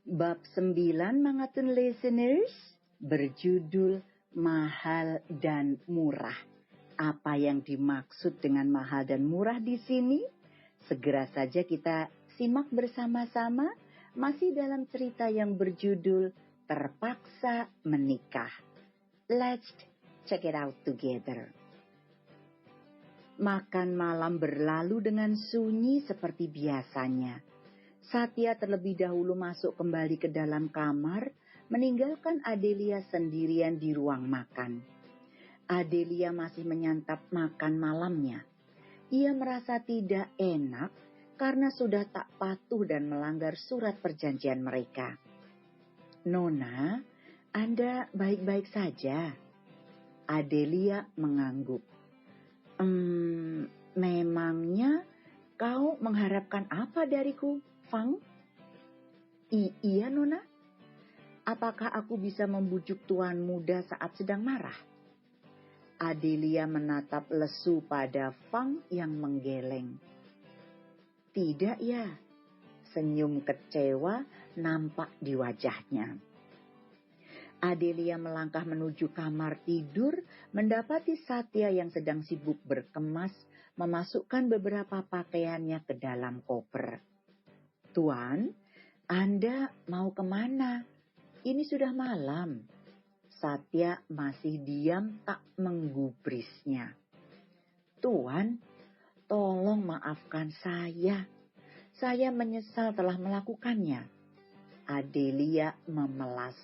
Bab 9 Mangatun listeners berjudul mahal dan murah. Apa yang dimaksud dengan mahal dan murah di sini? Segera saja kita simak bersama-sama masih dalam cerita yang berjudul Terpaksa Menikah. Let's check it out together. Makan malam berlalu dengan sunyi seperti biasanya. Satya terlebih dahulu masuk kembali ke dalam kamar, meninggalkan Adelia sendirian di ruang makan. Adelia masih menyantap makan malamnya. Ia merasa tidak enak karena sudah tak patuh dan melanggar surat perjanjian mereka. "Nona, Anda baik-baik saja?" Adelia mengangguk. Memangnya kau mengharapkan apa dariku, Fang?" Iya, Nona. Apakah aku bisa membujuk tuan muda saat sedang marah?" Adelia menatap lesu pada Fang yang menggeleng. "Tidak ya." Senyum kecewa nampak di wajahnya. Adelia melangkah menuju kamar tidur, mendapati Satya yang sedang sibuk berkemas, memasukkan beberapa pakaiannya ke dalam koper. "Tuan, Anda mau kemana? Ini sudah malam." Satya masih diam tak menggubrisnya. "Tuan, tolong maafkan saya. Saya menyesal telah melakukannya." Adelia memelas.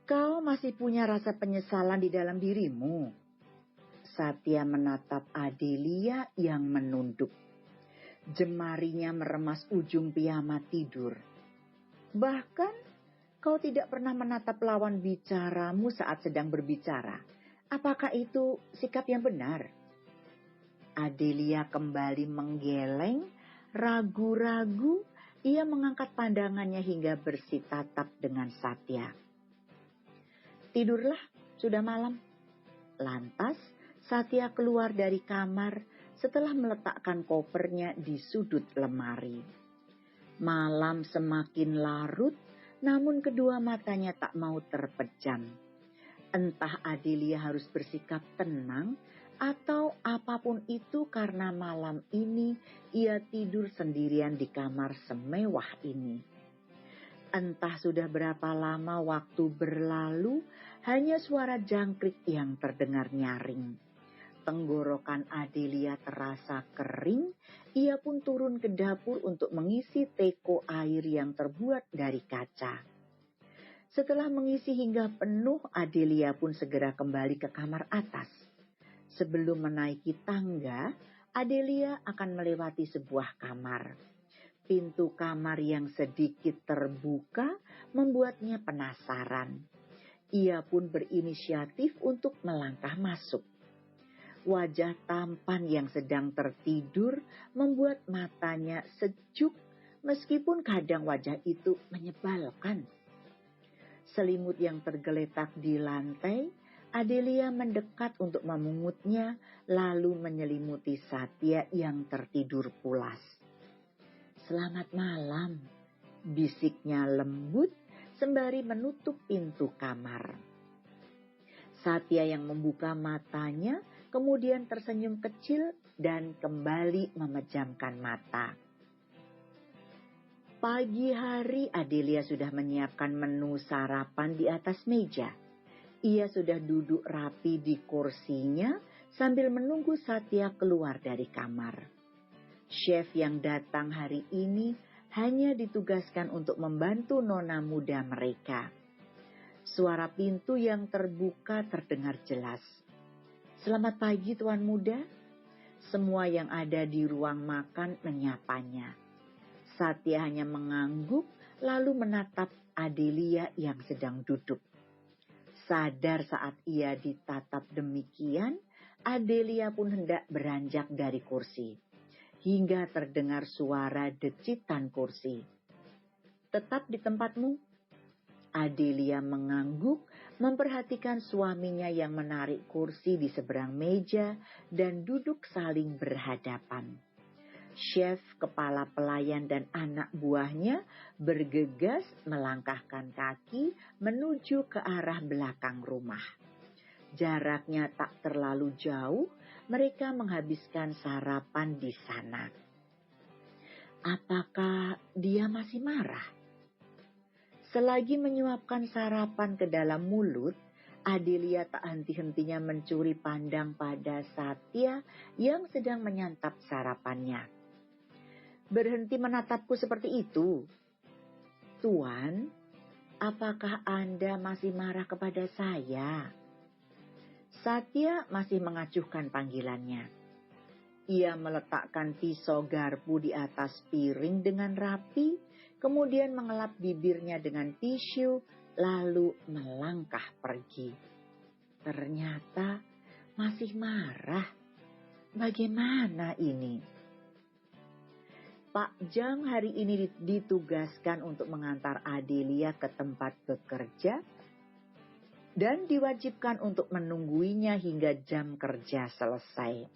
"Kau masih punya rasa penyesalan di dalam dirimu?" Satya menatap Adelia yang menunduk. Jemarinya meremas ujung piyama tidur. "Bahkan kau tidak pernah menatap lawan bicaramu saat sedang berbicara. Apakah itu sikap yang benar?" Adelia kembali menggeleng, ragu-ragu. Ia mengangkat pandangannya hingga bersitatap dengan Satya. "Tidurlah, sudah malam." Lantas Satya keluar dari kamar setelah meletakkan kopernya di sudut lemari. Malam semakin larut, namun kedua matanya tak mau terpejam. Entah Adelia harus bersikap tenang atau apapun itu karena malam ini ia tidur sendirian di kamar semewah ini. Entah sudah berapa lama waktu berlalu, hanya suara jangkrik yang terdengar nyaring. Tenggorokan Adelia terasa kering, ia pun turun ke dapur untuk mengisi teko air yang terbuat dari kaca. Setelah mengisi hingga penuh, Adelia pun segera kembali ke kamar atas. Sebelum menaiki tangga, Adelia akan melewati sebuah kamar. Pintu kamar yang sedikit terbuka membuatnya penasaran. Ia pun berinisiatif untuk melangkah masuk. Wajah tampan yang sedang tertidur membuat matanya sejuk, meskipun kadang wajah itu menyebalkan. Selimut yang tergeletak di lantai, Adelia mendekat untuk memungutnya, lalu menyelimuti Satya yang tertidur pulas. "Selamat malam," bisiknya lembut sembari menutup pintu kamar. Satya yang membuka matanya kemudian tersenyum kecil dan kembali memejamkan mata. Pagi hari Adelia sudah menyiapkan menu sarapan di atas meja. Ia sudah duduk rapi di kursinya sambil menunggu Satya keluar dari kamar. Chef yang datang hari ini hanya ditugaskan untuk membantu nona muda mereka. Suara pintu yang terbuka terdengar jelas. "Selamat pagi, tuan muda." Semua yang ada di ruang makan menyapanya. Satya hanya mengangguk lalu menatap Adelia yang sedang duduk. Sadar saat ia ditatap demikian, Adelia pun hendak beranjak dari kursi. Hingga terdengar suara decitan kursi. "Tetap di tempatmu." Adelia mengangguk, memperhatikan suaminya yang menarik kursi di seberang meja dan duduk saling berhadapan. Chef, kepala pelayan, dan anak buahnya bergegas melangkahkan kaki menuju ke arah belakang rumah. Jaraknya tak terlalu jauh, mereka menghabiskan sarapan di sana. Apakah dia masih marah? Selagi menyuapkan sarapan ke dalam mulut, Adelia tak henti-hentinya mencuri pandang pada Satya yang sedang menyantap sarapannya. Berhenti menatapku seperti itu. Tuan, apakah Anda masih marah kepada saya? Satya masih mengacuhkan panggilannya. Ia meletakkan pisau garpu di atas piring dengan rapi, kemudian mengelap bibirnya dengan tisu, lalu melangkah pergi. Ternyata masih marah. Bagaimana ini? Pak Jang hari ini ditugaskan untuk mengantar Adelia ke tempat bekerja dan diwajibkan untuk menungguinya hingga jam kerja selesai.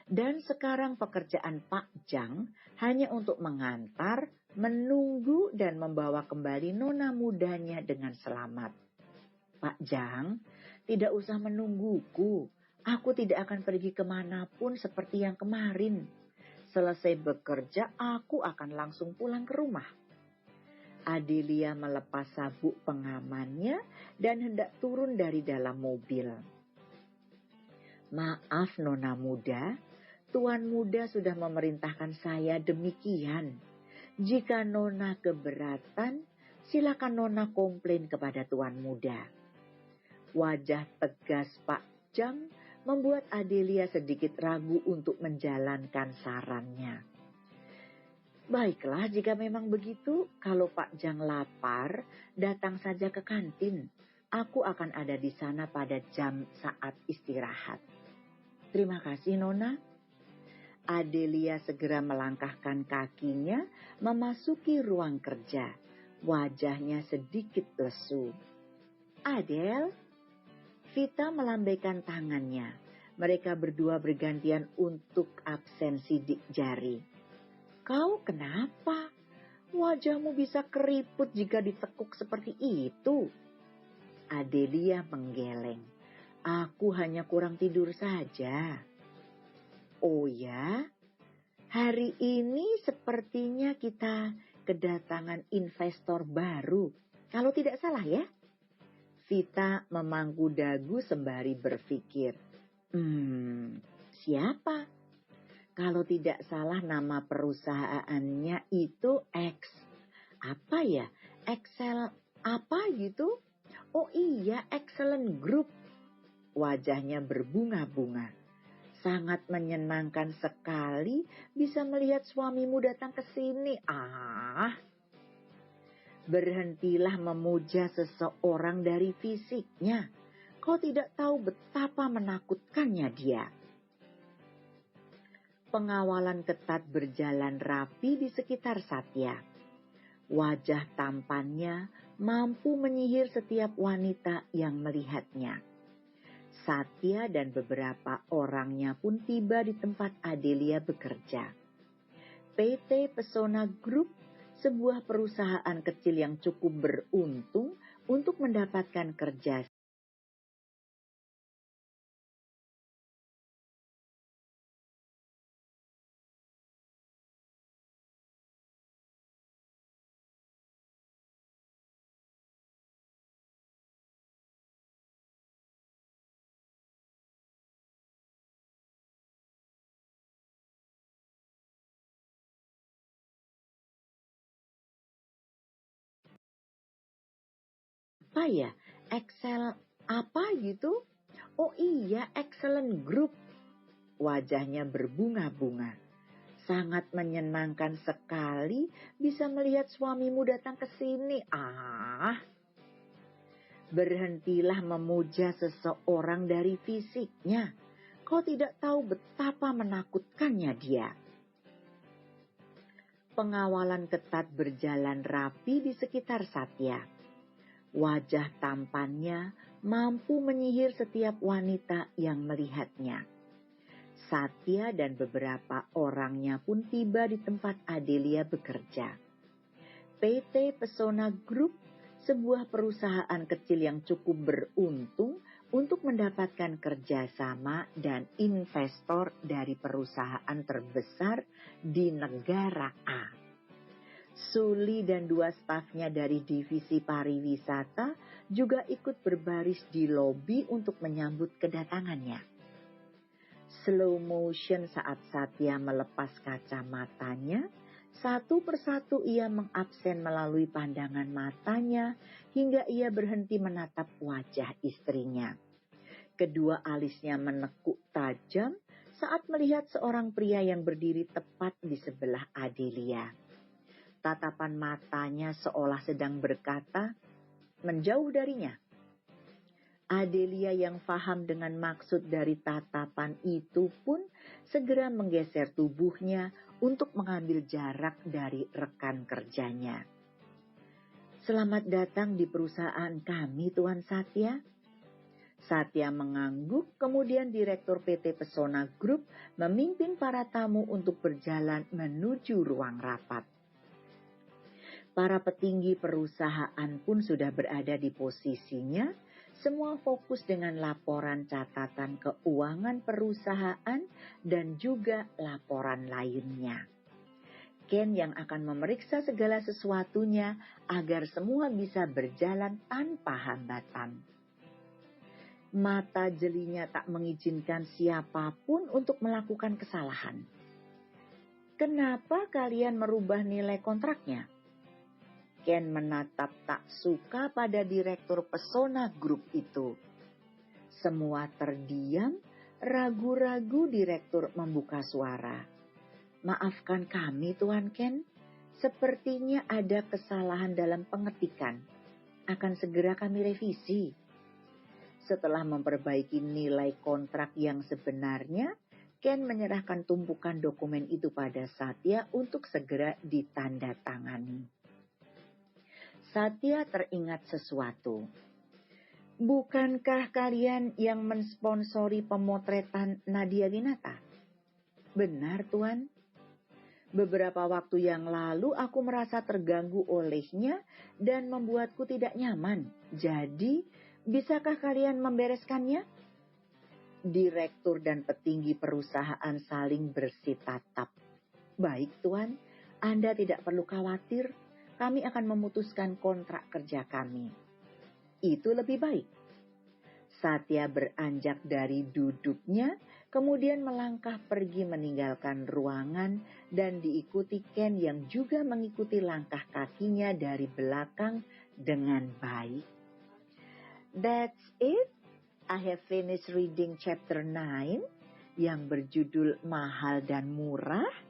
Dan sekarang pekerjaan Pak Jang hanya untuk mengantar, menunggu dan membawa kembali nona mudanya dengan selamat. Pak Jang, tidak usah menungguku. Aku tidak akan pergi kemanapun seperti yang kemarin. Selesai bekerja, aku akan langsung pulang ke rumah. Adelia melepas sabuk pengamannya dan hendak turun dari dalam mobil. Maaf nona muda, tuan muda sudah memerintahkan saya demikian. Jika nona keberatan, silakan nona komplain kepada tuan muda. Wajah tegas Pak Jang membuat Adelia sedikit ragu untuk menjalankan sarannya. Baiklah, jika memang begitu, kalau Pak Jang lapar, datang saja ke kantin. Aku akan ada di sana pada jam saat istirahat. Terima kasih, Nona. Adelia segera melangkahkan kakinya memasuki ruang kerja. Wajahnya sedikit lesu. Adel, Vita melambaikan tangannya. Mereka berdua bergantian untuk absen sidik jari. Kau kenapa? Wajahmu bisa keriput jika ditekuk seperti itu. Adelia menggeleng. Aku hanya kurang tidur saja. Oh ya? Hari ini sepertinya kita kedatangan investor baru. Kalau tidak salah ya? Vita memangku dagu sembari berpikir. Siapa? Kalau tidak salah nama perusahaannya itu X. Apa ya? Excel apa gitu? Oh iya, Excellent Group. Wajahnya berbunga-bunga. Sangat menyenangkan sekali bisa melihat suamimu datang ke sini. Berhentilah memuja seseorang dari fisiknya. Kau tidak tahu betapa menakutkannya dia. Pengawalan ketat berjalan rapi di sekitar Satya. Wajah tampannya mampu menyihir setiap wanita yang melihatnya. Satya dan beberapa orangnya pun tiba di tempat Adelia bekerja. PT Pesona Group, sebuah perusahaan kecil yang cukup beruntung untuk mendapatkan kerja. Apa ya? Excel apa gitu? Oh iya, Excellent Group. Wajahnya berbunga-bunga. Sangat menyenangkan sekali bisa melihat suamimu datang ke sini. Berhentilah memuja seseorang dari fisiknya. Kau tidak tahu betapa menakutkannya dia. Pengawalan ketat berjalan rapi di sekitar Satya. Wajah tampannya mampu menyihir setiap wanita yang melihatnya. Satya dan beberapa orangnya pun tiba di tempat Adelia bekerja. PT Pesona Group, sebuah perusahaan kecil yang cukup beruntung untuk mendapatkan kerjasama dan investor dari perusahaan terbesar di negara A. Suli dan 2 stafnya dari divisi pariwisata juga ikut berbaris di lobi untuk menyambut kedatangannya. Slow motion saat Satya melepas kacamatanya, satu persatu ia mengabsen melalui pandangan matanya hingga ia berhenti menatap wajah istrinya. Kedua alisnya menekuk tajam saat melihat seorang pria yang berdiri tepat di sebelah Adelia. Tatapan matanya seolah sedang berkata, "Menjauh darinya." Adelia yang paham dengan maksud dari tatapan itu pun segera menggeser tubuhnya untuk mengambil jarak dari rekan kerjanya. "Selamat datang di perusahaan kami, Tuan Satya." Satya mengangguk, kemudian Direktur PT Pesona Group memimpin para tamu untuk berjalan menuju ruang rapat. Para petinggi perusahaan pun sudah berada di posisinya, semua fokus dengan laporan catatan keuangan perusahaan dan juga laporan lainnya. Ken yang akan memeriksa segala sesuatunya agar semua bisa berjalan tanpa hambatan. Mata jelinya tak mengizinkan siapapun untuk melakukan kesalahan. "Kenapa kalian merubah nilai kontraknya?" Ken menatap tak suka pada Direktur Pesona Group itu. Semua terdiam, ragu-ragu Direktur membuka suara. "Maafkan kami, Tuan Ken. Sepertinya ada kesalahan dalam pengetikan. Akan segera kami revisi." Setelah memperbaiki nilai kontrak yang sebenarnya, Ken menyerahkan tumpukan dokumen itu pada Satya untuk segera ditandatangani. Satya teringat sesuatu. "Bukankah kalian yang mensponsori pemotretan Nadia Winata?" "Benar, Tuan. Beberapa waktu yang lalu aku merasa terganggu olehnya dan membuatku tidak nyaman. Jadi, bisakah kalian membereskannya?" Direktur dan petinggi perusahaan saling bersitatap. "Baik, Tuan. Anda tidak perlu khawatir. Kami akan memutuskan kontrak kerja kami." "Itu lebih baik." Satya beranjak dari duduknya, kemudian melangkah pergi meninggalkan ruangan dan diikuti Ken yang juga mengikuti langkah kakinya dari belakang dengan baik. That's it. I have finished reading chapter 9 yang berjudul Mahal dan Murah.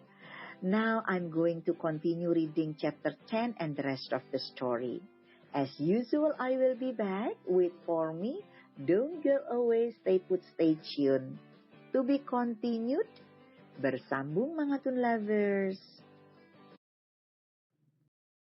Now I'm going to continue reading chapter 10 and the rest of the story. As usual, I will be back. Wait for me. Don't go away. Stay put, stay tuned. To be continued. Bersambung Mangatun Lovers.